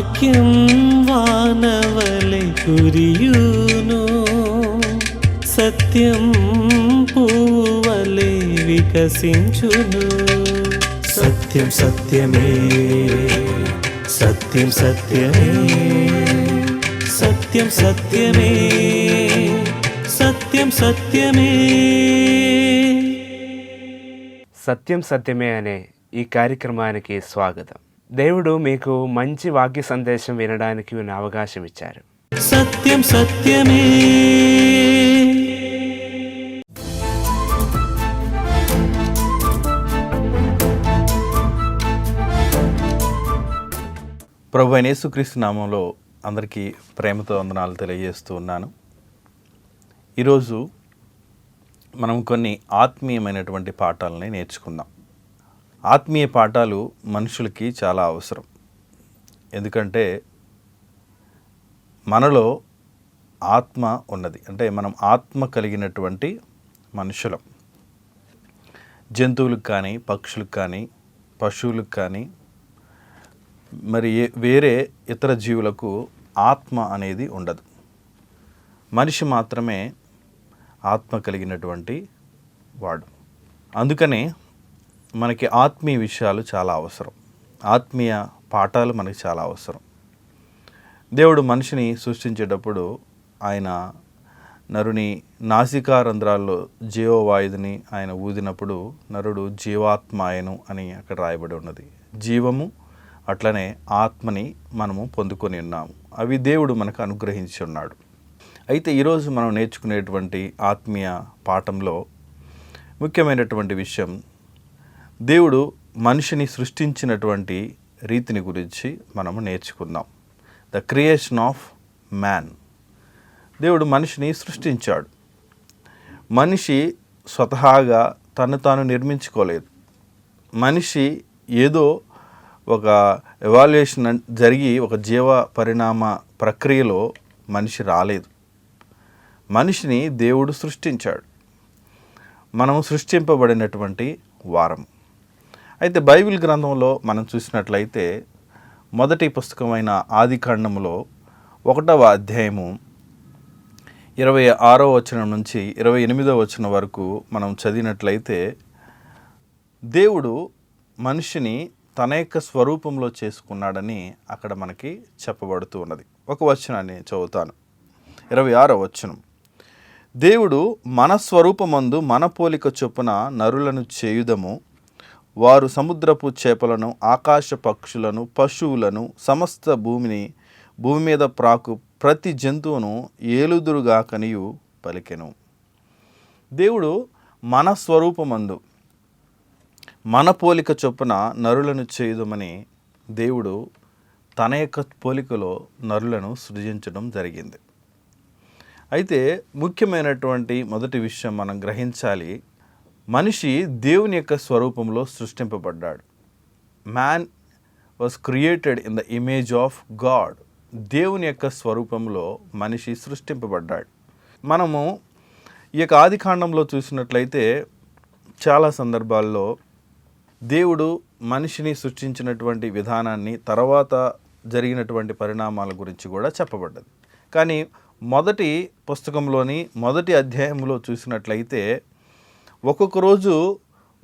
వాక్యం వానవలె కురియును, సత్యం పూవలె వికసించును. సత్యం సత్యమే, సత్యం సత్యమే, సత్యం సత్యమే, సత్యం సత్యమే. సత్యం సత్యమే అనే ఈ కార్యక్రమానికి స్వాగతం. దేవుడు మీకు మంచి వాక్య సందేశం వినడానికి అవకాశం ఇచ్చారు. సత్యం సత్యమే. ప్రభు అయిన యేసుక్రీస్తు నామంలో అందరికీ ప్రేమతో వందనాలు తెలియజేస్తూ ఉన్నాను. ఈరోజు మనం కొన్ని ఆత్మీయమైనటువంటి పాఠాలని నేర్చుకుందాం. ఆత్మీయ పాఠాలు మనుషులకి చాలా అవసరం. ఎందుకంటే మనలో ఆత్మ ఉన్నది, అంటే మనం ఆత్మ కలిగినటువంటి మనుషులం. జంతువులకు కానీ, పక్షులకు కానీ, పశువులకు కానీ, మరి వేరే ఇతర జీవులకు ఆత్మ అనేది ఉండదు. మనిషి మాత్రమే ఆత్మ కలిగినటువంటి వాడు. అందుకనే మనకి ఆత్మీయ విషయాలు చాలా అవసరం, ఆత్మీయ పాఠాలు మనకి చాలా అవసరం. దేవుడు మనిషిని సృష్టించేటప్పుడు ఆయన నరుని నాసికా రంధ్రాల్లో జీవవాయువుని ఆయన ఊదినప్పుడు నరుడు జీవాత్మాయను అని అక్కడ రాయబడి ఉన్నది. జీవము అట్లనే ఆత్మని మనము పొందుకొని ఉన్నాము. అవి దేవుడు మనకు అనుగ్రహించి ఉన్నాడు. అయితే ఈరోజు మనం నేర్చుకునేటువంటి ఆత్మీయ పాఠంలో ముఖ్యమైనటువంటి విషయం, దేవుడు మనిషిని సృష్టించినటువంటి రీతిని గురించి మనము నేర్చుకుందాం. The creation of man. దేవుడు మనిషిని సృష్టించాడు. మనిషి స్వతహాగా తను తాను నిర్మించుకోలేదు. మనిషి ఏదో ఒక ఎవాల్యుయేషన్ జరిగి ఒక జీవ పరిణామ ప్రక్రియలో మనిషి రాలేదు. మనిషిని దేవుడు సృష్టించాడు. మనం సృష్టింపబడినటువంటి వారం. అయితే బైబిల్ గ్రంథంలో మనం చూసినట్లయితే మొదటి పుస్తకమైన ఆదికాండములో 1వ అధ్యాయము 26వ వచనం నుంచి 28వ వచనం వరకు మనం చదివినట్లయితే దేవుడు మనిషిని తన యొక్క స్వరూపంలో చేసుకున్నాడని అక్కడ మనకి చెప్పబడుతూ ఉన్నది. ఒక వచనాన్ని చదువుతాను. 26వ వచనం. దేవుడు మన స్వరూపమందు మన పోలిక చొప్పున నరులను చేయుదము, వారు సముద్రపు చేపలను, ఆకాశ పక్షులను, పశువులను, సమస్త భూమి మీద ప్రాకు ప్రతి జంతువును ఏలుదురుగా కనియు పలికెను. దేవుడు మన స్వరూపమందు మన పోలిక చొప్పున నరులను చేయుదమని దేవుడు తన యొక్క పోలికలో నరులను సృజించడం జరిగింది. అయితే ముఖ్యమైనటువంటి మొదటి విషయం మనం గ్రహించాలి, మనిషి దేవుని యొక్క స్వరూపంలో సృష్టింపబడ్డాడు. Man was created in the image of God. దేవుని యొక్క స్వరూపంలో మనిషి సృష్టింపబడ్డాడు. మనము ఈ యొక్క ఆదికాండంలో చూసినట్లయితే చాలా సందర్భాల్లో దేవుడు మనిషిని సృష్టించినటువంటి విధానాన్ని, తర్వాత జరిగినటువంటి పరిణామాల గురించి కూడా చెప్పబడ్డది. కానీ మొదటి పుస్తకంలోని మొదటి అధ్యాయంలో చూసినట్లయితే ఒక్కొక్క రోజు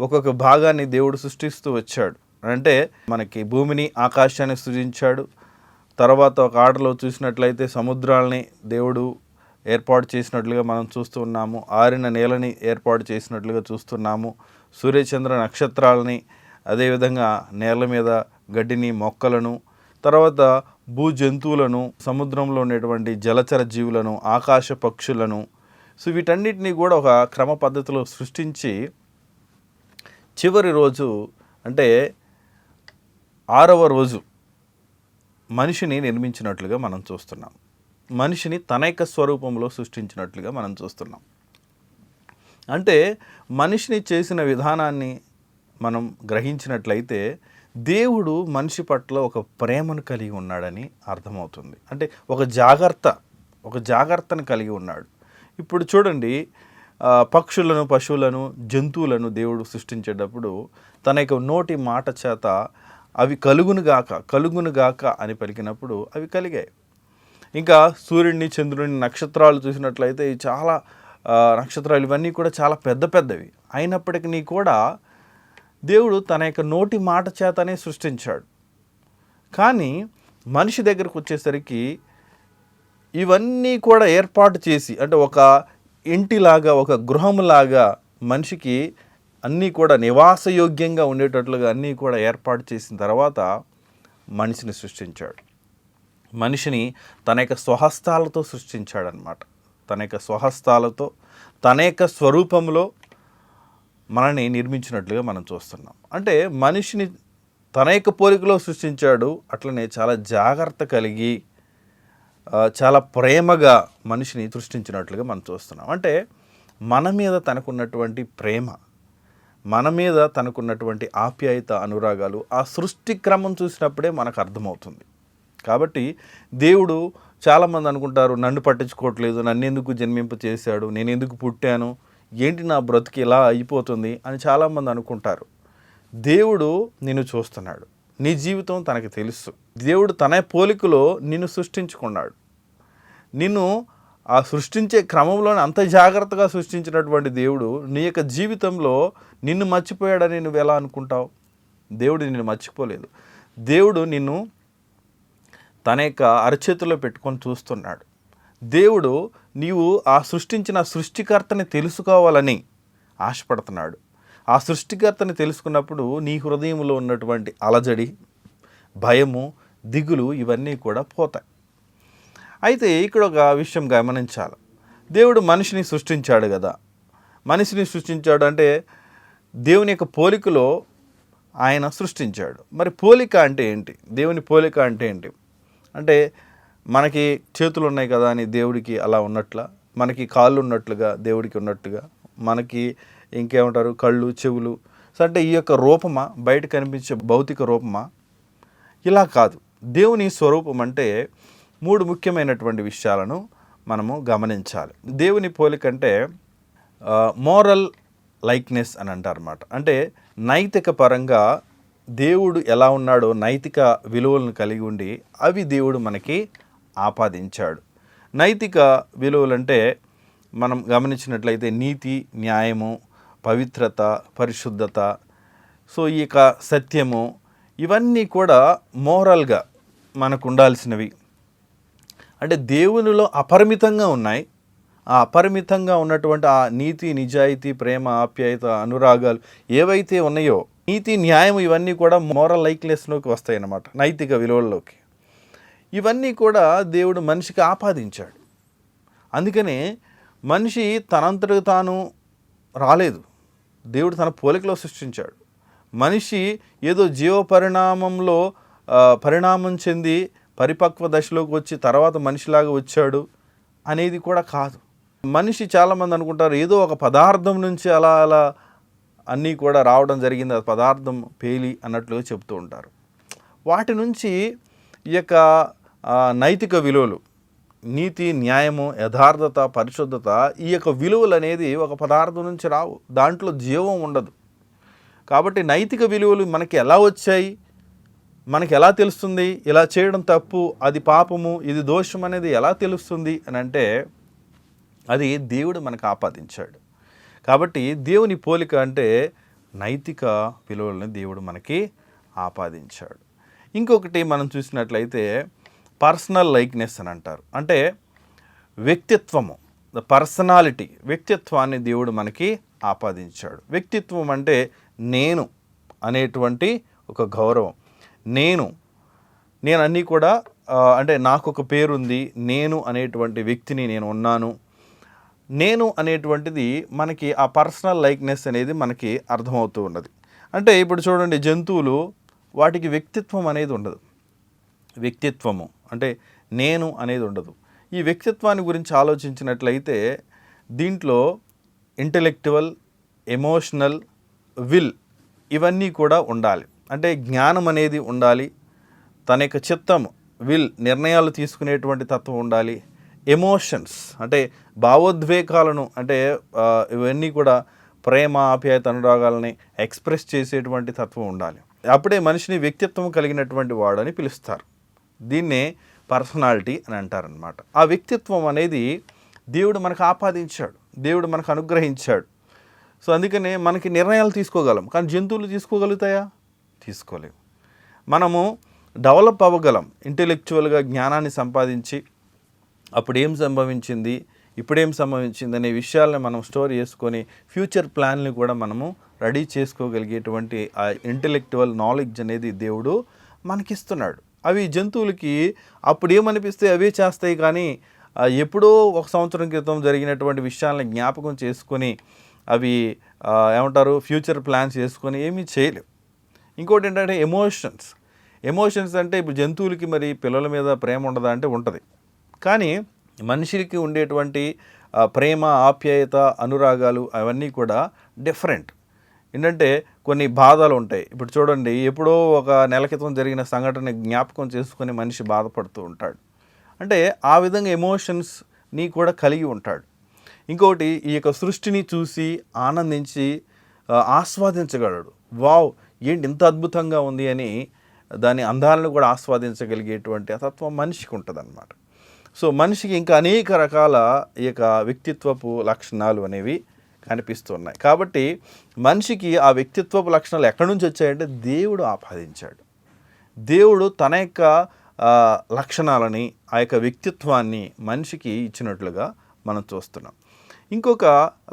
ఒక్కొక్క భాగాన్ని దేవుడు సృష్టిస్తూ వచ్చాడు. అంటే మనకి భూమిని, ఆకాశాన్ని సృజించాడు. తర్వాత ఒక ఆటలో చూసినట్లయితే సముద్రాలని దేవుడు ఏర్పాటు చేసినట్లుగా మనం చూస్తూ ఉన్నాము. ఆరిన నేలని ఏర్పాటు చేసినట్లుగా చూస్తున్నాము. సూర్యచంద్ర నక్షత్రాలని, అదేవిధంగా నేల మీద గడ్డిని, మొక్కలను, తర్వాత భూ జంతువులను, సముద్రంలో ఉండేటువంటి జలచర జీవులను, ఆకాశ పక్షులను, సో వీటన్నిటినీ కూడా ఒక క్రమ పద్ధతిలో సృష్టించి చివరి రోజు అంటే 6వ రోజు మనిషిని నిర్మించినట్లుగా మనం చూస్తున్నాం. మనిషిని తన యొక్క స్వరూపంలో సృష్టించినట్లుగా మనం చూస్తున్నాం. అంటే మనిషిని చేసిన విధానాన్ని మనం గ్రహించినట్లయితే దేవుడు మనిషి పట్ల ఒక ప్రేమను కలిగి ఉన్నాడని అర్థమవుతుంది. అంటే ఒక జాగ్రత్తను కలిగి ఉన్నాడు. ఇప్పుడు చూడండి, పక్షులను, పశువులను, జంతువులను దేవుడు సృష్టించేటప్పుడు తన యొక్క నోటి మాట చేత అవి కలుగునుగాక అని పలికినప్పుడు అవి కలిగాయి. ఇంకా సూర్యుడిని, చంద్రుడిని, నక్షత్రాలు చూసినట్లయితే చాలా నక్షత్రాలు ఇవన్నీ కూడా చాలా పెద్ద పెద్దవి. అయినప్పటికీ కూడా దేవుడు తన యొక్క నోటి మాట చేతనే సృష్టించాడు. కానీ మనిషి దగ్గరకు వచ్చేసరికి ఇవన్నీ కూడా ఏర్పాటు చేసి, అంటే ఒక ఇంటిలాగా, ఒక గృహంలాగా మనిషికి అన్నీ కూడా నివాసయోగ్యంగా ఉండేటట్లుగా అన్నీ కూడా ఏర్పాటు చేసిన తర్వాత మనిషిని సృష్టించాడు. మనిషిని తన యొక్క స్వహస్తాలతో సృష్టించాడనమాట. తన యొక్క స్వహస్తాలతో తన యొక్క స్వరూపంలో మనల్ని నిర్మించినట్లుగా మనం చూస్తున్నాం. అంటే మనిషిని తన యొక్క పోలికలో సృష్టించాడు. అట్లనే చాలా జాగ్రత్త కలిగి చాలా ప్రేమగా మనిషిని సృష్టించినట్లుగా మనం చూస్తున్నాం. అంటే మన మీద తనకున్నటువంటి ప్రేమ, మన మీద తనకున్నటువంటి ఆప్యాయత, అనురాగాలు ఆ సృష్టి క్రమం చూసినప్పుడే మనకు అర్థమవుతుంది. కాబట్టి దేవుడు, చాలామంది అనుకుంటారు నన్ను పట్టించుకోవట్లేదు, నన్ను ఎందుకు జన్మింప చేశాడు, నేను ఎందుకు పుట్టాను, ఏంటి నా బ్రతికి ఇలా అయిపోతుంది అని చాలామంది అనుకుంటారు. దేవుడు నిన్ను చూస్తున్నాడు, నీ జీవితం తనకి తెలుసు. దేవుడు తన పోలికలో నిన్ను సృష్టించుకున్నాడు. నిన్ను ఆ సృష్టించే క్రమంలోనే అంత జాగ్రత్తగా సృష్టించినటువంటి దేవుడు నీ యొక్క జీవితంలో నిన్ను మర్చిపోయాడని నువ్వు ఎలా అనుకుంటావు? దేవుడు నిన్ను మర్చిపోలేదు. దేవుడు నిన్ను తన యొక్క అరచేతిలో పెట్టుకొని చూస్తున్నాడు. దేవుడు నీవు ఆ సృష్టించిన సృష్టికర్తని తెలుసుకోవాలని ఆశపడుతున్నాడు. ఆ సృష్టికర్తని తెలుసుకున్నప్పుడు నీ హృదయంలో ఉన్నటువంటి అలజడి, భయము, దిగులు ఇవన్నీ కూడా పోతాయి. అయితే ఇక్కడ ఒక విషయం గమనించాలి. దేవుడు మనిషిని సృష్టించాడు కదా. మనిషిని సృష్టించాడు అంటే దేవుని యొక్క పోలికలో ఆయన సృష్టించాడు. మరి పోలిక అంటే ఏంటి? దేవుని పోలిక అంటే ఏంటి? అంటే మనకి చేతులు ఉన్నాయి కదా అని దేవుడికి అలా ఉన్నట్ల, మనకి కాళ్ళు ఉన్నట్లుగా దేవుడికి ఉన్నట్టుగా, మనకి ఇంకేమంటారు కళ్ళు, చెవులు, సో అంటే ఈ యొక్క రూపమా, బయట కనిపించే భౌతిక రూపమా? ఇలా కాదు. దేవుని స్వరూపం అంటే 3 ముఖ్యమైనటువంటి విషయాలను మనము గమనించాలి. దేవుని పోలిక అంటే మోరల్ లైక్నెస్ అని అంటారన్నమాట. అంటే నైతిక పరంగా దేవుడు ఎలా ఉన్నాడో నైతిక విలువలను కలిగి ఉండి అవి దేవుడు మనకి ఆపాదించాడు. నైతిక విలువలంటే మనం గమనించినట్లయితే నీతి, న్యాయము, పవిత్రత, పరిశుద్ధత, సో ఈ యొక్క సత్యము, ఇవన్నీ కూడా మోరల్గా మనకు ఉండాల్సినవి. అంటే దేవునిలో అపరిమితంగా ఉన్నాయి. ఆ అపరిమితంగా ఉన్నటువంటి ఆ నీతి, నిజాయితీ, ప్రేమ, ఆప్యాయత, అనురాగాలు ఏవైతే ఉన్నాయో, నీతి, న్యాయం ఇవన్నీ కూడా మోరల్ లైక్నెస్లోకి వస్తాయి అన్నమాట, నైతిక విలువల్లోకి. ఇవన్నీ కూడా దేవుడు మనిషికి ఆపాదించాడు. అందుకనే మనిషి తనంతటికి తాను రాలేదు, దేవుడు తన పోలికలో సృష్టించాడు. మనిషి ఏదో జీవ పరిణామం చెంది పరిపక్వ దశలోకి వచ్చి తర్వాత మనిషిలాగా వచ్చాడు అనేది కూడా కాదు. మనిషి చాలామంది అనుకుంటారు ఏదో ఒక పదార్థం నుంచి అలా అన్నీ కూడా రావడం జరిగింది, ఆ పదార్థం పేలి అన్నట్లుగా చెప్తూ ఉంటారు. వాటి నుంచి ఈ యొక్క నైతిక విలువలు, నీతి, న్యాయము, యథార్థత, పరిశుద్ధత, ఈ యొక్క విలువలు అనేది ఒక పదార్థం నుంచి రావు, దాంట్లో జీవం ఉండదు. కాబట్టి నైతిక విలువలు మనకి ఎలా వచ్చాయి, మనకి ఎలా తెలుస్తుంది? ఇలా చేయడం తప్పు, అది పాపము, ఇది దోషం అనేది ఎలా తెలుస్తుంది అని అంటే అది దేవుడు మనకు ఆపాదించాడు. కాబట్టి దేవుని పోలిక అంటే నైతిక విలువలను దేవుడు మనకి ఆపాదించాడు. ఇంకొకటి మనం చూసినట్లయితే పర్సనల్ లైక్నెస్ అని అంటారు. అంటే వ్యక్తిత్వము, ద పర్సనాలిటీ, వ్యక్తిత్వాన్ని దేవుడు మనకి ఆపాదించాడు. వ్యక్తిత్వం అంటే నేను అనేటువంటి ఒక గౌరవం. నేను అన్నీ కూడా అంటే నాకు ఒక పేరుంది, నేను అనేటువంటి వ్యక్తిని నేను ఉన్నాను. నేను అనేటువంటిది మనకి ఆ పర్సనల్ లైక్నెస్ అనేది మనకి అర్థమవుతూ ఉన్నది. అంటే ఇప్పుడు చూడండి, జంతువులు వాటికి వ్యక్తిత్వం అనేది ఉండదు. వ్యక్తిత్వము అంటే నేను అనేది ఉండదు. ఈ వ్యక్తిత్వాన్ని గురించి ఆలోచించినట్లయితే దీంట్లో ఇంటెలెక్చువల్, ఎమోషనల్, విల్ ఇవన్నీ కూడా ఉండాలి. అంటే జ్ఞానం అనేది ఉండాలి, తన యొక్క చిత్తం, విల్, నిర్ణయాలు తీసుకునేటువంటి తత్వం ఉండాలి. ఎమోషన్స్ అంటే భావోద్వేగాలను, అంటే ఇవన్నీ కూడా ప్రేమ, ఆప్యాయత, అనురాగాలని ఎక్స్ప్రెస్ చేసేటువంటి తత్వం ఉండాలి. అప్పుడే మనిషిని వ్యక్తిత్వం కలిగినటువంటి వాడు అని పిలుస్తారు. దీన్నే పర్సనాలిటీ అని అంటారనమాట. ఆ వ్యక్తిత్వం అనేది దేవుడు మనకు ఆపాదించాడు, దేవుడు మనకు అనుగ్రహించాడు. సో అందుకనే మనకి నిర్ణయాలు తీసుకోగలం, కానీ జంతువులు తీసుకోగలుగుతాయా? తీసుకోలేవు. మనము డెవలప్ అవ్వగలం, ఇంటెలెక్చువల్గా జ్ఞానాన్ని సంపాదించి అప్పుడు ఏం సంభవించింది, ఇప్పుడేం సంభవించింది అనే విషయాలను మనం స్టోర్ చేసుకొని ఫ్యూచర్ ప్లాన్ని కూడా మనము రెడీ చేసుకోగలిగేటువంటి ఆ ఇంటెలెక్చువల్ నాలెడ్జ్ అనేది దేవుడు మనకిస్తున్నాడు. అవి జంతువులకి అప్పుడు ఏమనిపిస్తే అవే చేస్తాయి, కానీ ఎప్పుడో 1 సంవత్సరం క్రితం జరిగినటువంటి విషయాలను జ్ఞాపకం చేసుకొని అవి ఏమంటారు ఫ్యూచర్ ప్లాన్స్ చేసుకొని ఏమీ చేయలేవు. ఇంకోటి ఏంటంటే ఎమోషన్స్ అంటే ఇప్పుడు జంతువులకి మరి పిల్లల మీద ప్రేమ ఉండదా అంటే ఉంటుంది, కానీ మనిషికి ఉండేటువంటి ప్రేమ, ఆప్యాయత, అనురాగాలు అవన్నీ కూడా డిఫరెంట్. ఏంటంటే కొన్ని బాధలు ఉంటాయి. ఇప్పుడు చూడండి, ఎప్పుడో 1 నెల క్రితం జరిగిన సంఘటన జ్ఞాపకం చేసుకొని మనిషి బాధపడుతూ ఉంటాడు. అంటే ఆ విధంగా ఎమోషన్స్ని కూడా కలిగి ఉంటాడు. ఇంకోటి, ఈ యొక్క సృష్టిని చూసి ఆనందించి ఆస్వాదించగలడు. వావ్, ఏంటి ఇంత అద్భుతంగా ఉంది అని దాని అందాలను కూడా ఆస్వాదించగలిగేటువంటి తత్వం మనిషికి ఉంటుంది అన్నమాట. సో మనిషికి ఇంకా అనేక రకాల ఈ యొక్క వ్యక్తిత్వపు లక్షణాలు అనేవి కనిపిస్తున్నాయి. కాబట్టి మనిషికి ఆ వ్యక్తిత్వపు లక్షణాలు ఎక్కడి నుంచి వచ్చాయంటే దేవుడు ఆపాదించాడు. దేవుడు తన యొక్క లక్షణాలని, ఆ యొక్క వ్యక్తిత్వాన్ని మనిషికి ఇచ్చినట్లుగా మనం చూస్తున్నాం. ఇంకొక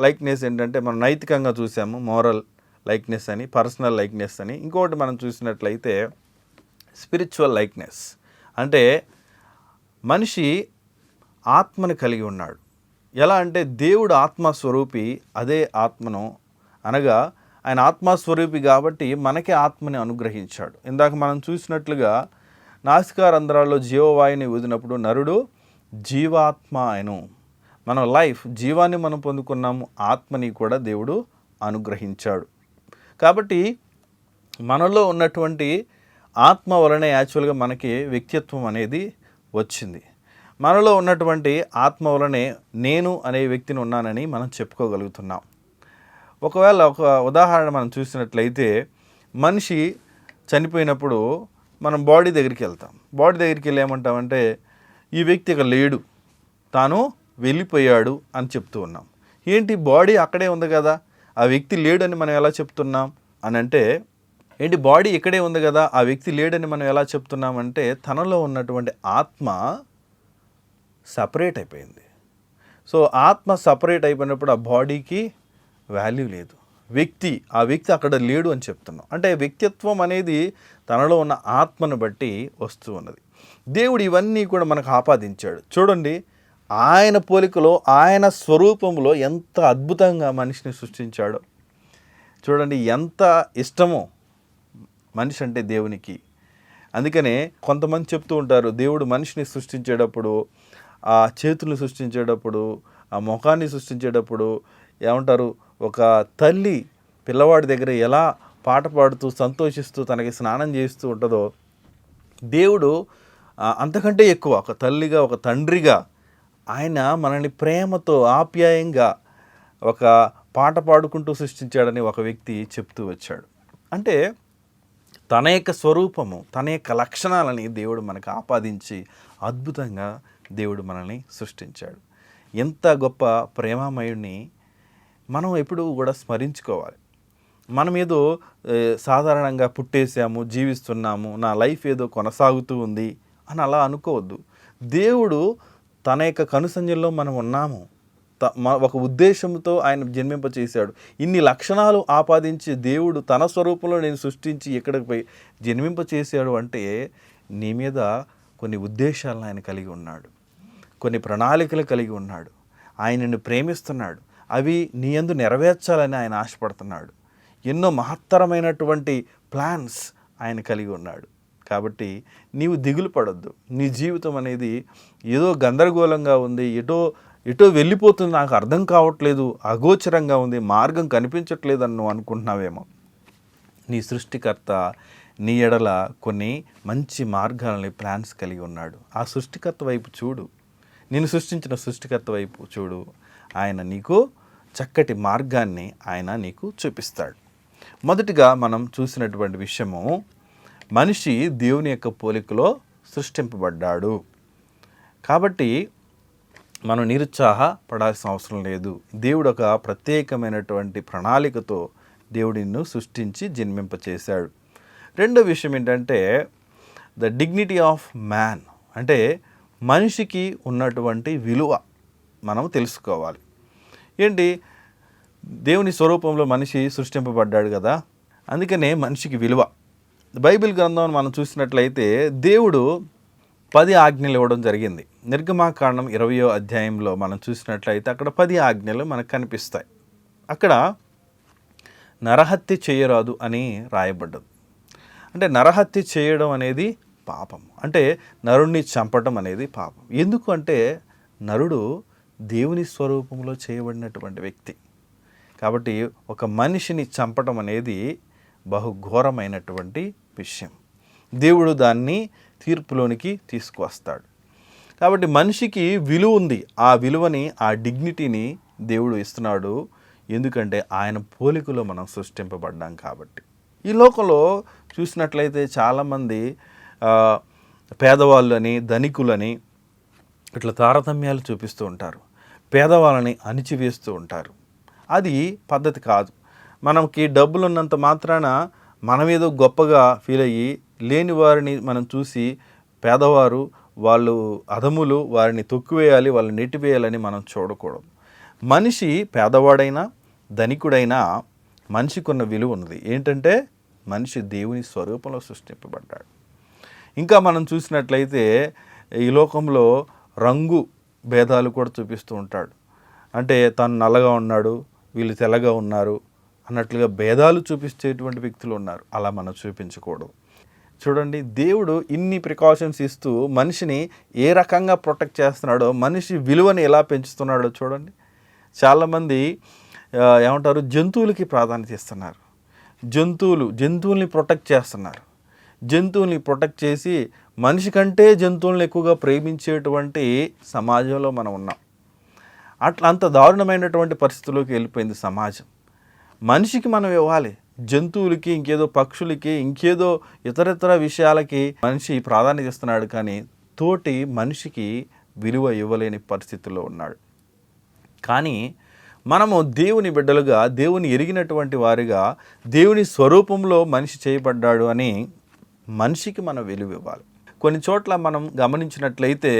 లైక్నెస్ ఏంటంటే మనం నైతికంగా చూసాము, మోరల్ లైక్నెస్ అని, పర్సనల్ లైక్నెస్ అని. ఇంకొకటి మనం చూసినట్లయితే స్పిరిచువల్ లైక్నెస్ అంటే మనిషి ఆత్మను కలిగి ఉన్నాడు. ఎలా అంటే దేవుడు ఆత్మస్వరూపి, అదే ఆత్మను అనగా ఆయన ఆత్మస్వరూపి కాబట్టి మనకే ఆత్మని అనుగ్రహించాడు. ఇందాక మనం చూసినట్లుగా నాసికారంధ్రాల్లో జీవవాయుని ఊదినప్పుడు నరుడు జీవాత్మ ఆయను. మన లైఫ్ జీవాన్ని మనం పొందుకున్నాము, ఆత్మని కూడా దేవుడు అనుగ్రహించాడు. కాబట్టి మనలో ఉన్నటువంటి ఆత్మ వలనే యాక్చువల్గా మనకి వ్యక్తిత్వం అనేది వచ్చింది. మనలో ఉన్నటువంటి ఆత్మ వలనే నేను అనే వ్యక్తిని ఉన్నానని మనం చెప్పుకోగలుగుతున్నాం. ఒకవేళ ఒక ఉదాహరణ మనం చూసినట్లయితే, మనిషి చనిపోయినప్పుడు మనం బాడీ దగ్గరికి వెళ్తాం. బాడీ దగ్గరికి వెళ్ళి ఏమంటామంటే ఈ వ్యక్తి ఇక లేడు, తాను వెళ్ళిపోయాడు అని చెప్తూ ఉన్నాం. ఏంటి, బాడీ అక్కడే ఉంది కదా, ఆ వ్యక్తి లేడని మనం ఎలా చెప్తున్నాం అని అంటే, ఏంటి బాడీ ఇక్కడే ఉంది కదా, ఆ వ్యక్తి లేడని మనం ఎలా చెప్తున్నామంటే తనలో ఉన్నటువంటి ఆత్మ సపరేట్ అయిపోయింది. సో ఆత్మ సపరేట్ అయిపోయినప్పుడు ఆ బాడీకి వాల్యూ లేదు, ఆ వ్యక్తి అక్కడ లేడు అని చెప్తున్నాం. అంటే వ్యక్తిత్వం అనేది తనలో ఉన్న ఆత్మను బట్టి వస్తూ ఉన్నది. దేవుడు ఇవన్నీ కూడా మనకు ఆపాదించాడు. చూడండి, ఆయన పోలికలో, ఆయన స్వరూపంలో ఎంత అద్భుతంగా మనిషిని సృష్టించాడో చూడండి. ఎంత ఇష్టమో మనిషి అంటే దేవునికి. అందుకనే కొంతమంది చెప్తూ ఉంటారు, దేవుడు మనిషిని సృష్టించేటప్పుడు, ఆ చేతులను సృష్టించేటప్పుడు, ఆ ముఖాన్ని సృష్టించేటప్పుడు ఏమంటారు, ఒక తల్లి పిల్లవాడి దగ్గర ఎలా పాట పాడుతూ సంతోషిస్తూ తనకి స్నానం చేస్తూ ఉంటుందో, దేవుడు అంతకంటే ఎక్కువ ఒక తల్లిగా, ఒక తండ్రిగా ఆయన మనల్ని ప్రేమతో, ఆప్యాయంగా ఒక పాట పాడుకుంటూ సృష్టించాడని ఒక వ్యక్తి చెప్తూ వచ్చాడు. అంటే తన యొక్క స్వరూపము, తన యొక్క లక్షణాలని దేవుడు మనకు ఆపాదించి అద్భుతంగా దేవుడు మనల్ని సృష్టించాడు. ఎంత గొప్ప ప్రేమామయుడిని మనం ఎప్పుడూ కూడా స్మరించుకోవాలి. మనం ఏదో సాధారణంగా పుట్టేసాము, జీవిస్తున్నాము, నా లైఫ్ ఏదో కొనసాగుతూ ఉంది అని అలా అనుకోవద్దు. దేవుడు తన యొక్క కనుసంజల్లో మనం ఉన్నాము, ఒక ఉద్దేశంతో ఆయన జన్మింపచేశాడు. ఇన్ని లక్షణాలు ఆపాదించి దేవుడు తన స్వరూపంలో నేను సృష్టించి ఇక్కడికి పోయి జన్మింపచేశాడు అంటే నీ మీద కొన్ని ఉద్దేశాలను ఆయన కలిగి ఉన్నాడు, కొన్ని ప్రణాళికలు కలిగి ఉన్నాడు. ఆయన నిన్ను ప్రేమిస్తున్నాడు, అవి నీ యందు నెరవేర్చాలని ఆయన ఆశపడుతున్నాడు. ఎన్నో మహత్తరమైనటువంటి ప్లాన్స్ ఆయన కలిగి ఉన్నాడు. కాబట్టి నీవు దిగులు పడొద్దు. నీ జీవితం అనేది ఏదో గందరగోళంగా ఉంది, ఎటో వెళ్ళిపోతుంది, నాకు అర్థం కావట్లేదు, అగోచరంగా ఉంది, మార్గం కనిపించట్లేదు అని నువ్వు అనుకుంటున్నావేమో. నీ సృష్టికర్త నీ ఎడల కొన్ని మంచి మార్గాలని, ప్లాన్స్ కలిగి ఉన్నాడు. ఆ సృష్టికర్త వైపు చూడు, నేను సృష్టించిన సృష్టికర్త వైపు చూడు. ఆయన నీకు చక్కటి మార్గాన్ని ఆయన నీకు చూపిస్తాడు. మొదటిగా మనం చూసినటువంటి విషయము, మనిషి దేవుని యొక్క పోలికలో సృష్టింపబడ్డాడు. కాబట్టి మనం నిరుత్సాహపడాల్సిన అవసరం లేదు. దేవుడు ఒక ప్రత్యేకమైనటువంటి ప్రణాళికతో దేవుడు నిన్ను సృష్టించి జన్మింపచేశాడు. రెండో విషయం ఏంటంటే ద డిగ్నిటీ ఆఫ్ మ్యాన్, అంటే మనిషికి ఉన్నటువంటి విలువ మనం తెలుసుకోవాలి. ఏంటి, దేవుని స్వరూపంలో మనిషి సృష్టింపబడ్డాడు కదా, అందుకనే మనిషికి విలువ. బైబిల్ గ్రంథం మనం చూసినట్లయితే దేవుడు 10 ఆజ్ఞలు ఇవ్వడం జరిగింది. నిర్గమాకాండం 20వ అధ్యాయంలో మనం చూసినట్లయితే అక్కడ 10 ఆజ్ఞలు మనకు కనిపిస్తాయి. అక్కడ నరహత్య చేయరాదు అని రాయబడ్డది. అంటే నరహత్య చేయడం అనేది పాపం, అంటే నరుణ్ణి చంపటం అనేది పాపం. ఎందుకు అంటే నరుడు దేవుని స్వరూపంలో చేయబడినటువంటి వ్యక్తి. కాబట్టి ఒక మనిషిని చంపటం అనేది బహుఘోరమైనటువంటి విషయం. దేవుడు దాన్ని తీర్పులోనికి తీసుకువస్తాడు. కాబట్టి మనిషికి విలువ ఉంది. ఆ విలువని, ఆ డిగ్నిటీని దేవుడు ఇస్తున్నాడు. ఎందుకంటే ఆయన పోలికలో మనం సృష్టింపబడ్డాం కాబట్టి. ఈ లోకంలో చూసినట్లయితే చాలామంది పేదవాళ్ళని, ధనికులని ఇట్లా తారతమ్యాలు చూపిస్తూ ఉంటారు. పేదవాళ్ళని అణిచివేస్తూ ఉంటారు. అది పద్ధతి కాదు. మనకి డబ్బులు ఉన్నంత మాత్రాన మనం ఏదో గొప్పగా ఫీల్ అయ్యి లేని వారిని మనం చూసి పేదవారు, వాళ్ళు అధములు, వారిని తొక్కివేయాలి, వాళ్ళని నెట్టివేయాలని మనం చూడకూడదు. మనిషి పేదవాడైనా ధనికుడైనా మనిషికి ఉన్న విలువ ఉన్నది. ఏంటంటే మనిషి దేవుని స్వరూపంలో సృష్టింపబడ్డాడు. ఇంకా మనం చూసినట్లయితే ఈ లోకంలో రంగు భేదాలు కూడా చూపిస్తూ ఉంటాడు. అంటే తను నల్లగా ఉన్నాడు, వీళ్ళు తెల్లగా ఉన్నారు అన్నట్లుగా భేదాలు చూపించేటువంటి వ్యక్తులు ఉన్నారు. అలా మనం చూపించకూడదు. చూడండి, దేవుడు ఇన్ని ప్రికాషన్స్ ఇస్తూ మనిషిని ఏ రకంగా ప్రొటెక్ట్ చేస్తున్నాడో, మనిషి విలువని ఎలా పెంచుతున్నాడో చూడండి. చాలామంది ఏమంటారు, జంతువులకి ప్రాధాన్యత ఇస్తున్నారు. జంతువుల్ని ప్రొటెక్ట్ చేస్తున్నారు. జంతువుల్ని ప్రొటెక్ట్ చేసి మనిషి కంటే జంతువులను ఎక్కువగా ప్రేమించేటువంటి సమాజంలో మనం ఉన్నాం. అంత దారుణమైనటువంటి పరిస్థితుల్లోకి వెళ్ళిపోయింది సమాజం. మనిషికి మనం ఇవ్వాలి, జంతువులకి, ఇంకేదో పక్షులకి, ఇంకేదో ఇతరత్ర విషయాలకి మనిషి ప్రాధాన్యత ఇస్తున్నాడు. కానీ తోటి మనిషికి విలువ ఇవ్వలేని పరిస్థితుల్లో ఉన్నాడు. కానీ మనము దేవుని బిడ్డలుగా, దేవుని ఎరిగినటువంటి వారిగా, దేవుని స్వరూపంలో మనిషి చేయబడ్డాడు అని మనిషికి మనం విలువ ఇవ్వాలి. కొన్ని చోట్ల మనం గమనించినట్లయితే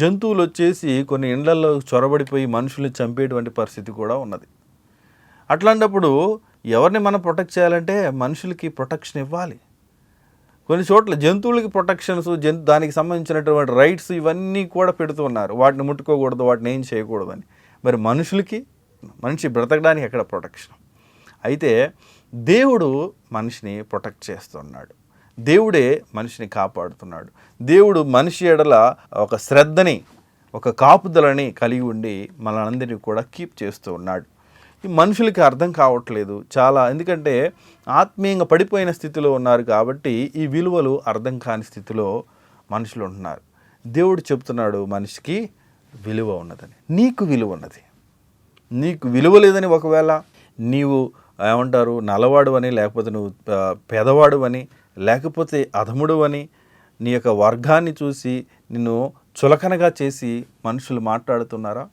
జంతువులు వచ్చేసి కొన్ని ఇండ్లలో చొరబడిపోయి మనుషుల్ని చంపేటువంటి పరిస్థితి కూడా ఉన్నది. అట్లాంటప్పుడు ఎవరిని మనం ప్రొటెక్ట్ చేయాలంటే మనుషులకి ప్రొటెక్షన్ ఇవ్వాలి. కొన్ని చోట్ల జంతువులకి ప్రొటెక్షన్స్, దానికి సంబంధించినటువంటి రైట్స్ ఇవన్నీ కూడా పెడుతూ ఉన్నారు. వాటిని ముట్టుకోకూడదు, వాటిని ఏం చేయకూడదని. మరి మనుషులకి, మనిషి బ్రతకడానికి ఎక్కడ ప్రొటెక్షన్? అయితే దేవుడు మనిషిని ప్రొటెక్ట్ చేస్తున్నాడు. దేవుడే మనిషిని కాపాడుతున్నాడు. దేవుడు మనిషి ఎడల ఒక శ్రద్ధని, ఒక కాపుదలని కలిగి ఉండి మనందరినీ కూడా కీప్ చేస్తూ ఉన్నాడు. ఈ మనుషులకి అర్థం కావట్లేదు చాలా, ఎందుకంటే ఆత్మీయంగా పడిపోయిన స్థితిలో ఉన్నారు. కాబట్టి ఈ విలువలు అర్థం కాని స్థితిలో మనుషులు ఉంటున్నారు. దేవుడు చెప్తున్నాడు మనిషికి విలువ ఉన్నదని. నీకు విలువ ఉన్నది. నీకు విలువ లేదని ఒకవేళ నీవు ఏమంటారు, నల్లవాడు అని, లేకపోతే నువ్వు పేదవాడు అని, లేకపోతే అధముడు అని, నీ యొక్క వర్గాన్ని చూసి నిన్ను చులకనగా చేసి మనుషులు మాట్లాడుతున్నారా,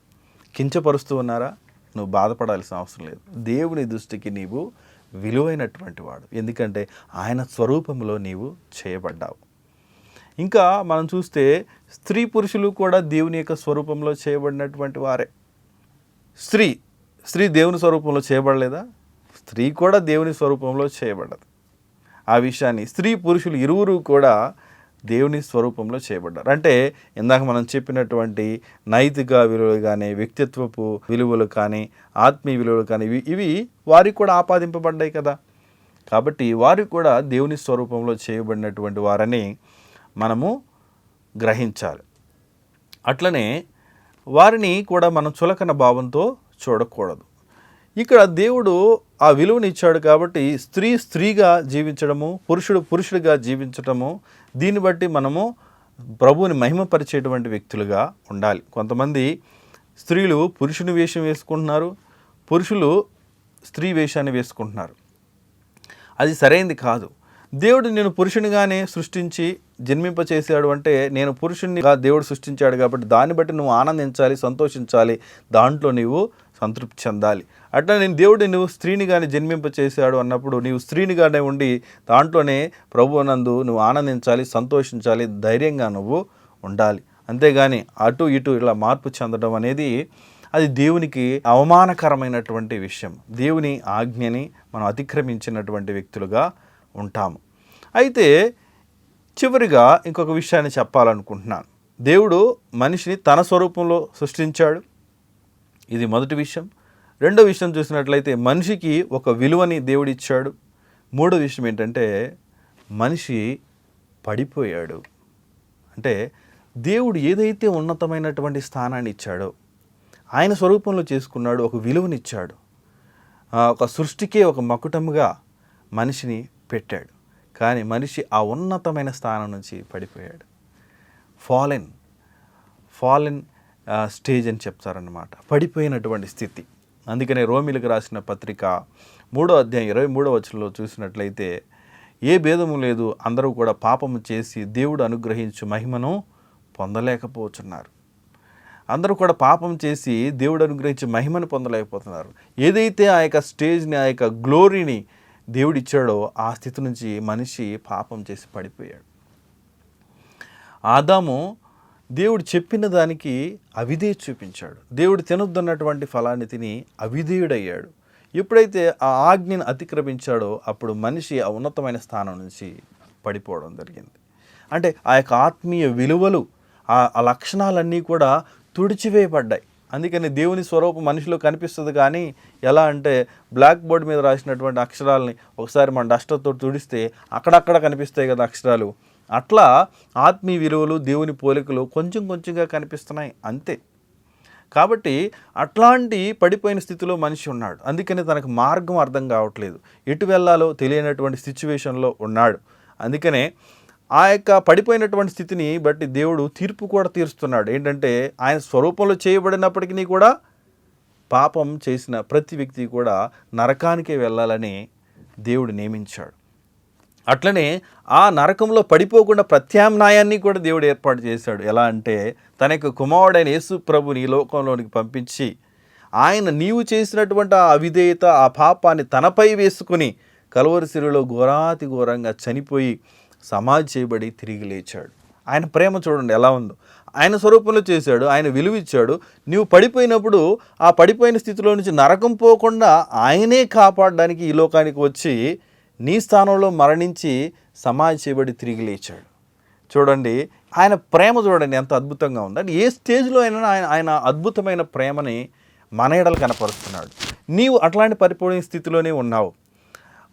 కించపరుస్తూ ఉన్నారా, నువ్వు బాధపడాల్సిన అవసరం లేదు. దేవుని దృష్టికి నీవు విలువైనటువంటి వాడు. ఎందుకంటే ఆయన స్వరూపంలో నీవు చేయబడ్డావు. ఇంకా మనం చూస్తే స్త్రీ పురుషులు కూడా దేవుని యొక్క స్వరూపంలో చేయబడినటువంటి వారే. స్త్రీ దేవుని స్వరూపంలో చేయబడలేదా? స్త్రీ కూడా దేవుని స్వరూపంలో చేయబడ్డది. ఆ విషయాన్ని స్త్రీ పురుషులు ఇరువురు కూడా దేవుని స్వరూపంలో చేయబడ్డారు. అంటే ఇందాక మనం చెప్పినటువంటి నైతిక విలువలు కానీ, వ్యక్తిత్వపు విలువలు కానీ, ఆత్మీయ విలువలు కానీ ఇవి వారికి కూడా ఆపాదింపబడ్డాయి కదా. కాబట్టి వారికి కూడా దేవుని స్వరూపంలో చేయబడినటువంటి వారని మనము గ్రహించాలి. అట్లనే వారిని కూడా మనం చులకన భావంతో చూడకూడదు. ఇక్కడ దేవుడు ఆ విలువని ఇచ్చాడు. కాబట్టి స్త్రీగా జీవించడము, పురుషుడిగా జీవించడము, దీన్ని బట్టి మనము ప్రభువుని మహిమపరిచేటువంటి వ్యక్తులుగా ఉండాలి. కొంతమంది స్త్రీలు పురుషుని వేషం వేసుకుంటున్నారు, పురుషులు స్త్రీ వేషాన్ని వేసుకుంటున్నారు. అది సరైనది కాదు. దేవుడు నేను పురుషునిగానే సృష్టించి జన్మింపచేశాడు అంటే నేను పురుషునిగా దేవుడు సృష్టించాడు కాబట్టి దాన్ని బట్టి నువ్వు ఆనందించాలి, సంతోషించాలి, దాంట్లో నీవు సంతృప్తి చెందాలి. అట్లా నేను దేవుడు నువ్వు స్త్రీనిగానే జన్మింపచేశాడు అన్నప్పుడు నీవు స్త్రీనిగానే ఉండి దాంట్లోనే ప్రభువునందు నువ్వు ఆనందించాలి, సంతోషించాలి, ధైర్యంగా నువ్వు ఉండాలి. అంతేగాని అటు ఇటు ఇలా మార్పు చెందడం అనేది అది దేవునికి అవమానకరమైనటువంటి విషయం. దేవుని ఆజ్ఞని మనం అతిక్రమించినటువంటి వ్యక్తులుగా ఉంటాము. అయితే చివరిగా ఇంకొక విషయాన్ని చెప్పాలనుకుంటున్నాను. దేవుడు మనిషిని తన స్వరూపంలో సృష్టించాడు. ఇది మొదటి విషయం. రెండో విషయం చూసినట్లయితే మనిషికి ఒక విలువని దేవుడు ఇచ్చాడు. మూడో విషయం ఏంటంటే మనిషి పడిపోయాడు. అంటే దేవుడు ఏదైతే ఉన్నతమైనటువంటి స్థానాన్ని ఇచ్చాడో ఆయన స్వరూపంలో చేసుకున్నాడు, ఒక విలువనిచ్చాడు, ఒక సృష్టికే ఒక మకుటముగా మనిషిని పెట్టాడు. కానీ మనిషి ఆ ఉన్నతమైన స్థానం నుంచి పడిపోయాడు. ఫాలెన్ స్టేజ్ అని చెప్తారన్నమాట, పడిపోయినటువంటి స్థితి. అందుకనే రోమిలకు రాసిన పత్రిక 3వ అధ్యాయం 23వ వచనంలో చూసినట్లయితే ఏ భేదము లేదు, అందరూ కూడా పాపము చేసి దేవుడు అనుగ్రహించు మహిమను పొందలేకపోతున్నారు. అందరూ కూడా పాపం చేసి దేవుడు అనుగ్రహించి మహిమను పొందలేకపోతున్నారు. ఏదైతే ఆ యొక్క స్టేజ్ని, ఆ యొక్క గ్లోరీని దేవుడు ఇచ్చాడో ఆ స్థితి నుంచి మనిషి పాపం చేసి పడిపోయాడు. ఆదాము దేవుడు చెప్పిన దానికి అవిధేయత చూపించాడు. దేవుడు తినొద్దన్నటువంటి ఫలాన్ని తిని అవిధేయుడయ్యాడు. ఎప్పుడైతే ఆ ఆజ్ఞను అతిక్రమించాడో అప్పుడు మనిషి ఆ ఉన్నతమైన స్థానం నుంచి పడిపోవడం జరిగింది. అంటే ఆ యొక్క ఆత్మీయ విలువలు, ఆ లక్షణాలన్నీ కూడా తుడిచివేయబడ్డాయి. అందుకని దేవుని స్వరూపం మనిషిలో కనిపిస్తుంది. కానీ ఎలా అంటే బ్లాక్ బోర్డ్ మీద రాసినటువంటి అక్షరాలని ఒకసారి మన డస్టర్తో తుడిస్తే అక్కడక్కడ కనిపిస్తాయి కదా అక్షరాలు. అట్లా ఆత్మీయ విలువలు, దేవుని పోలికలు కొంచెం కొంచెంగా కనిపిస్తున్నాయి అంతే. కాబట్టి అట్లాంటి పడిపోయిన స్థితిలో మనిషి ఉన్నాడు. అందుకని తనకు మార్గం అర్థం కావట్లేదు, ఎటు వెళ్ళాలో తెలియనటువంటి సిచ్యువేషన్లో ఉన్నాడు. అందుకనే ఆ యొక్క పడిపోయినటువంటి స్థితిని బట్టి దేవుడు తీర్పు కూడా తీరుస్తున్నాడు. ఏంటంటే ఆయన స్వరూపంలో చేయబడినప్పటికీ కూడా పాపం చేసిన ప్రతి వ్యక్తి కూడా నరకానికే వెళ్ళాలని దేవుడు నియమించాడు. అట్లనే ఆ నరకంలో పడిపోకుండా ప్రత్యామ్నాయాన్ని కూడా దేవుడు ఏర్పాటు చేశాడు. ఎలా అంటే తన యొక్క కుమారుడైన యేసు ప్రభుని ఈ లోకంలోనికి పంపించి ఆయన నీవు చేసినటువంటి ఆ అవిధేయత, ఆ పాపాన్ని తనపై వేసుకుని కలువరి శిలువలో ఘోరాతి ఘోరంగా చనిపోయి సమాధి చేయబడి తిరిగి లేచాడు. ఆయన ప్రేమ చూడండి ఎలా ఉందో. ఆయన స్వరూపంలో చేశాడు, ఆయన విలువ ఇచ్చాడు. నీవు పడిపోయినప్పుడు ఆ పడిపోయిన స్థితిలో నుంచి నరకం పోకుండా ఆయనే కాపాడడానికి ఈ లోకానికి వచ్చి నీ స్థానంలో మరణించి సమాధి చేయబడి తిరిగి లేచాడు. చూడండి ఆయన ప్రేమ చూడండి ఎంత అద్భుతంగా ఉంది. అంటే ఏ స్టేజ్లో అయినా ఆయన అద్భుతమైన ప్రేమని మన ఎడల కనపరుస్తున్నాడు. నీవు అట్లాంటి పరిపూర్ణ స్థితిలోనే ఉన్నావు.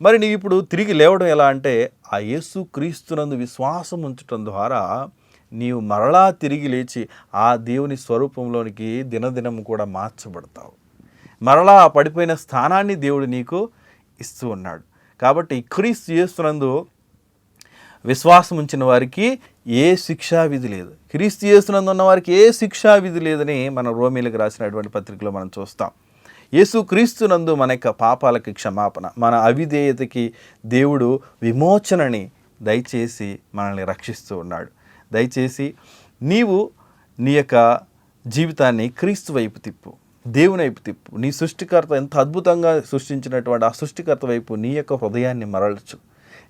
మరి నీవు ఇప్పుడు తిరిగి లేవడం ఎలా అంటే ఆ యేసు క్రీస్తునందు విశ్వాసం ఉంచటం ద్వారా నీవు మరలా తిరిగి లేచి ఆ దేవుని స్వరూపంలోనికి దినదినం కూడా మార్చబడతావు. మరలా ఆ పడిపోయిన స్థానాన్ని దేవుడు నీకు ఇస్తూ ఉన్నాడు. కాబట్టి క్రీస్తు యేసునందు విశ్వాసం ఉంచిన వారికి ఏ శిక్షా విధి లేదు. క్రీస్తు యేసునందు ఉన్న వారికి ఏ శిక్షా విధి లేదని మనం రోమీలకు రాసినటువంటి పత్రికలో మనం చూస్తాం. యేసు క్రీస్తునందు మన యొక్క పాపాలకి క్షమాపణ, మన అవిధేయతకి దేవుడు విమోచనని దయచేసి మనల్ని రక్షిస్తూ ఉన్నాడు. దయచేసి నీవు నీ యొక్క జీవితాన్ని క్రీస్తు వైపు తిప్పు, దేవుని వైపు తిప్పు. నీ సృష్టికర్త ఎంత అద్భుతంగా సృష్టించినటువంటి ఆ సృష్టికర్త వైపు నీ యొక్క హృదయాన్ని మరల్చు.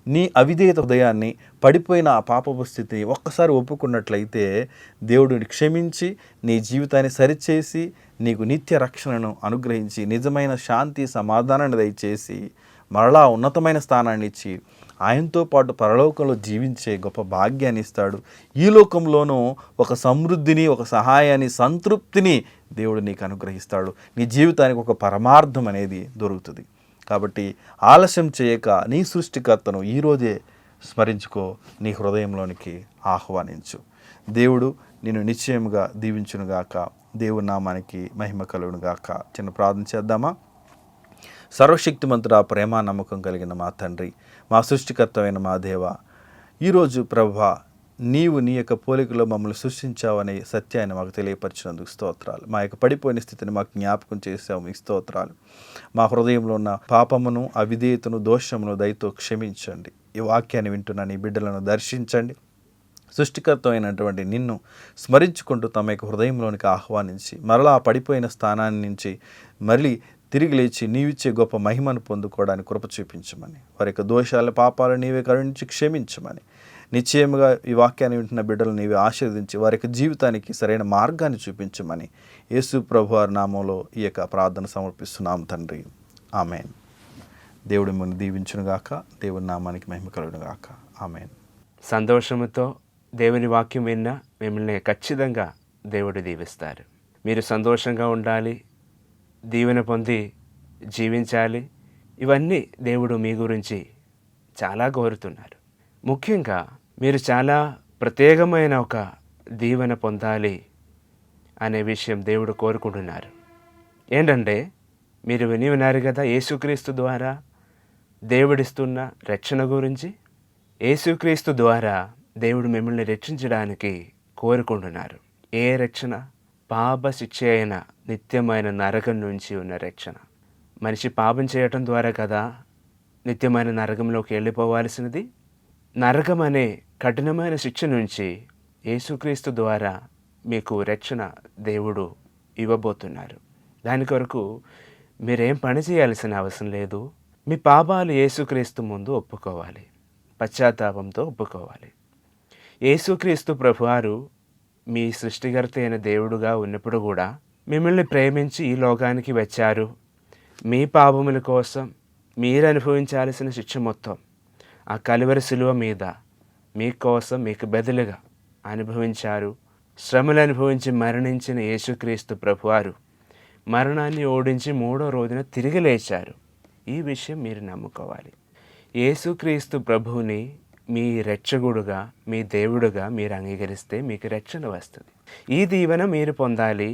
నీ అవిధేయత హృదయాన్ని, పడిపోయిన ఆ పాపపు స్థితిని ఒక్కసారి ఒప్పుకున్నట్లయితే దేవుడిని క్షమించి నీ జీవితాన్ని సరిచేసి నీకు నిత్య రక్షణను అనుగ్రహించి నిజమైన శాంతి సమాధానాన్ని దయచేసి మరలా ఉన్నతమైన స్థానాన్ని ఇచ్చి ఆయనతో పాటు పరలోకంలో జీవించే గొప్ప భాగ్యాన్ని ఇస్తాడు. ఈ లోకంలోనూ ఒక సమృద్ధిని, ఒక సహాయాన్ని, సంతృప్తిని దేవుడు నీకు అనుగ్రహిస్తాడు. నీ జీవితానికి ఒక పరమార్థం అనేది దొరుకుతుంది. కాబట్టి ఆలస్యం చేయక నీ సృష్టికర్తను ఈరోజే స్మరించుకో, నీ హృదయంలోనికి ఆహ్వానించు. దేవుడు నిన్ను నిశ్చయముగా దీవించునుగాక. దేవుని నామానికి మహిమ కలుగునుగాక. చిన్న ప్రార్థన చేద్దామా? సర్వశక్తిమంతుడా, ప్రేమ నమ్మకం కలిగిన మా తండ్రి, మా సృష్టికర్తమైన మా దేవ, ఈరోజు ప్రభువా నీవు నీ యొక్క పోలికలో మమ్మల్ని సృష్టించావనే సత్యాన్ని మాకు తెలియపరిచినందుకు స్తోత్రాలు. మా యొక్క పడిపోయిన స్థితిని మాకు జ్ఞాపకం చేసావు, మీకు స్తోత్రాలు. మా హృదయంలో ఉన్న పాపమును, అవిధేయతను, దోషమును దయతో క్షమించండి. ఈ వాక్యాన్ని వింటున్న నీ బిడ్డలను దర్శించండి. సృష్టికర్త అయినటువంటి నిన్ను స్మరించుకుంటూ తమ యొక్క హృదయంలోనికి ఆహ్వానించి మరలా పడిపోయిన స్థానాన్ని నుంచి మళ్ళీ తిరిగి లేచి నీవిచ్చే గొప్ప మహిమను పొందుకోవడానికి కృప చూపించమని, వారి యొక్క దోషాల పాపాలు నీవే కరుణించి క్షమించమని, నిశ్చయముగా ఈ వాక్యాన్ని వింటున్న బిడ్డలు నీవే ఆశీర్వదించి వారి యొక్క జీవితానికి సరైన మార్గాన్ని చూపించమని యేసు ప్రభువారి నామంలో ఈ యొక్క ప్రార్థన సమర్పిస్తున్నాం తండ్రి. ఆమెన్. దేవుడి మిమ్మల్ని దీవించునుగాక. దేవుడి నామానికి మహిమ కలుగునుగాక. ఆమెన్. సంతోషముతో దేవుని వాక్యం విన్న మిమ్మల్ని ఖచ్చితంగా దేవుడు దీవిస్తారు. మీరు సంతోషంగా ఉండాలి, దీవెన పొంది జీవించాలి. ఇవన్నీ దేవుడు మీ గురించి చాలా కోరుతున్నారు. ముఖ్యంగా మీరు చాలా ప్రత్యేకమైన ఒక దీవెన పొందాలి అనే విషయం దేవుడు కోరుకుంటున్నారు. ఏంటంటే మీరు విని ఉన్నారు కదా, యేసుక్రీస్తు ద్వారా దేవుడిస్తున్న రక్షణ గురించి. యేసుక్రీస్తు ద్వారా దేవుడు మిమ్మల్ని రక్షించడానికి కోరుకుంటున్నారు. ఏ రక్షణ? పాప శిక్ష అయిన నిత్యమైన నరకం నుంచి ఉన్న రక్షణ. మనిషి పాపం చేయటం ద్వారా కదా నిత్యమైన నరకంలోకి వెళ్ళిపోవాల్సినది. నరకం అనే కఠినమైన శిక్ష నుంచి యేసుక్రీస్తు ద్వారా మీకు రక్షణ దేవుడు ఇవ్వబోతున్నారు. దాని కొరకు మీరేం పని చేయాల్సిన అవసరం లేదు. మీ పాపాలు యేసుక్రీస్తు ముందు ఒప్పుకోవాలి, పశ్చాత్తాపంతో ఒప్పుకోవాలి. యేసుక్రీస్తు ప్రభువారు మీ సృష్టికర్త అయిన దేవుడుగా ఉన్నప్పుడు కూడా మిమ్మల్ని ప్రేమించి ఈ లోకానికి వచ్చారు. మీ పాపముల కోసం మీరు అనుభవించాల్సిన శిక్ష మొత్తం ఆ కలువరి శిలువ మీద మీకోసం మీకు బదులుగా అనుభవించారు. శ్రమలు అనుభవించి మరణించిన యేసుక్రీస్తు ప్రభువారు మరణాన్ని ఓడించి 3వ రోజున తిరిగి లేచారు. ఈ విషయం మీరు నమ్ముకోవాలి. యేసుక్రీస్తు ప్రభువుని మీ రక్షకుడుగా, మీ దేవుడుగా మీరు అంగీకరిస్తే మీకు రక్షణ వస్తుంది. ఈ దీవెన మీరు పొందాలి.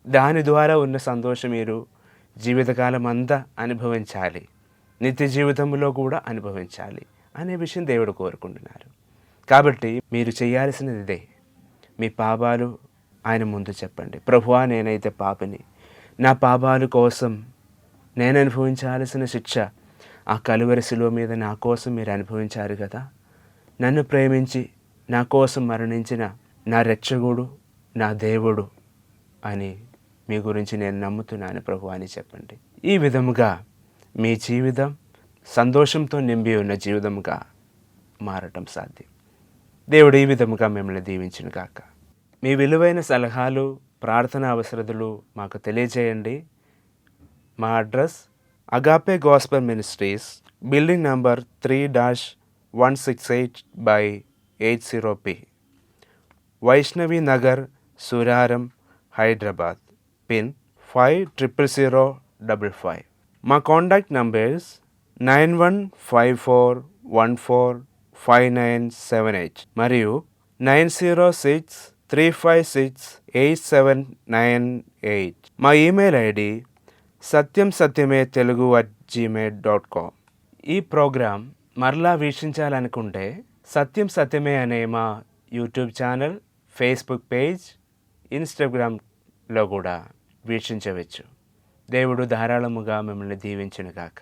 దాని ద్వారా ఉన్న సంతోషం మీరు జీవితకాలం అంతా అనుభవించాలి, నిత్య జీవితంలో కూడా అనుభవించాలి అనే విషయం దేవుడు కోరుకుంటున్నారు. కాబట్టి మీరు చేయాల్సినది ఇదే. మీ పాపాలు ఆయన ముందు చెప్పండి. ప్రభువా, నేనైతే పాపిని, నా పాపాల కోసం నేను అనుభవించాల్సిన శిక్ష ఆ కలువరి శిలువ మీద నా కోసం మీరు అనుభవించారు కదా. నన్ను ప్రేమించి నా కోసం మరణించిన నా రక్షకుడు, నా దేవుడు అని మీ గురించి నేను నమ్ముతున్నాను ప్రభు అని చెప్పండి. ఈ విధముగా మీ జీవితం సంతోషంతో నింపి ఉన్న జీవితంగా మారటం సాధ్యం. దేవుడు ఈ విధముగా మిమ్మల్ని దీవించును గాక. మీ విలువైన సలహాలు, ప్రార్థన అవసరతలు మాకు తెలియజేయండి. మా address agape gospel ministries, building number 3-168/80P, Vaishnavi Nagar, Suraram, Hyderabad. Pin 500055. మా కాంటాక్ట్ నంబర్స్ 9154145978 మరియు 906-356-8798. మా ఈమెయిల్ ఐడి satyamsatyame@gmail.com. ఈ ప్రోగ్రాం మరలా వీక్షించాలనుకుంటే సత్యం సత్యమే అనే మా యూట్యూబ్ ఛానల్, ఫేస్బుక్ పేజ్, ఇన్స్టాగ్రామ్లో కూడా వీక్షించవచ్చు. దేవుడు ధారాళముగా మిమ్మల్ని దీవించును గాక.